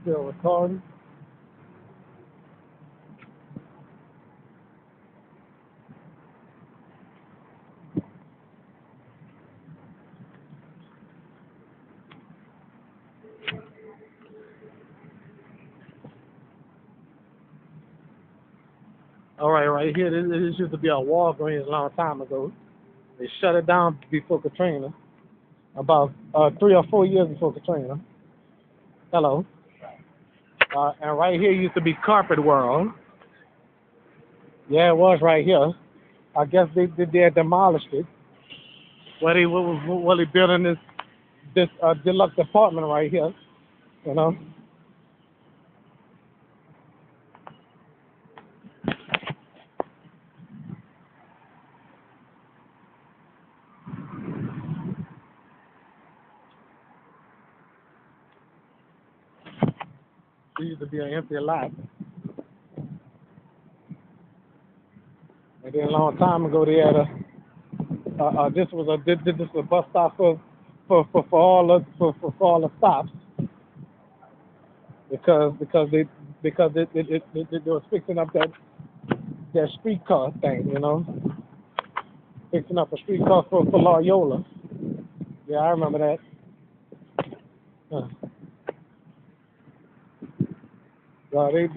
Still recording. All right, right here. This used to be a Walgreens a long time ago. They shut it down before Katrina, about 3 or 4 years before Katrina. Hello. And right here used to be Carpet World. Yeah, it was right here. I guess they had demolished it. Well, they building this deluxe apartment right here. You know. It used to be an empty lot. And then a long time ago they had this was a bus stop for all the stops because they was fixing up that streetcar thing, you know, fixing up a streetcar for Loyola. Yeah, I remember that. Huh. Well, they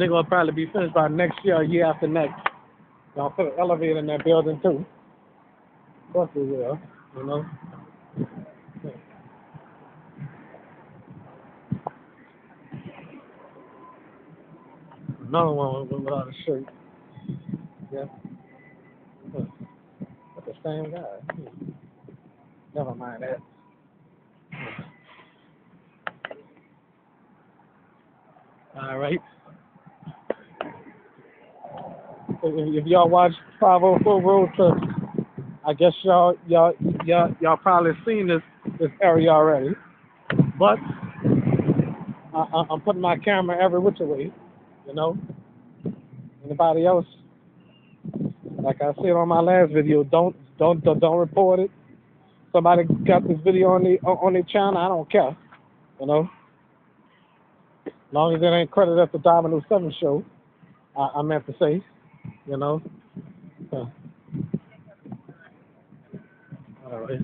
gonna probably be finished by next year, or year after next. I'll put an elevator in that building too. Of course we will, you know. Another one without a shirt. Yeah. Huh. That's the same guy. Never mind that. All right. If y'all watch 504 Road Trip, I guess y'all probably seen this area already. But I'm putting my camera every which way, you know. Anybody else, like I said on my last video, don't report it. Somebody got this video on their channel, I don't care, you know. As long as it ain't credited at the Domino 7 show, I meant to say, you know. Huh. All right.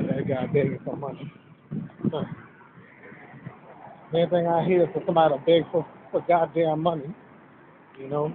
That guy begging for money. Huh. Anything I hear is for somebody to beg for goddamn money, you know.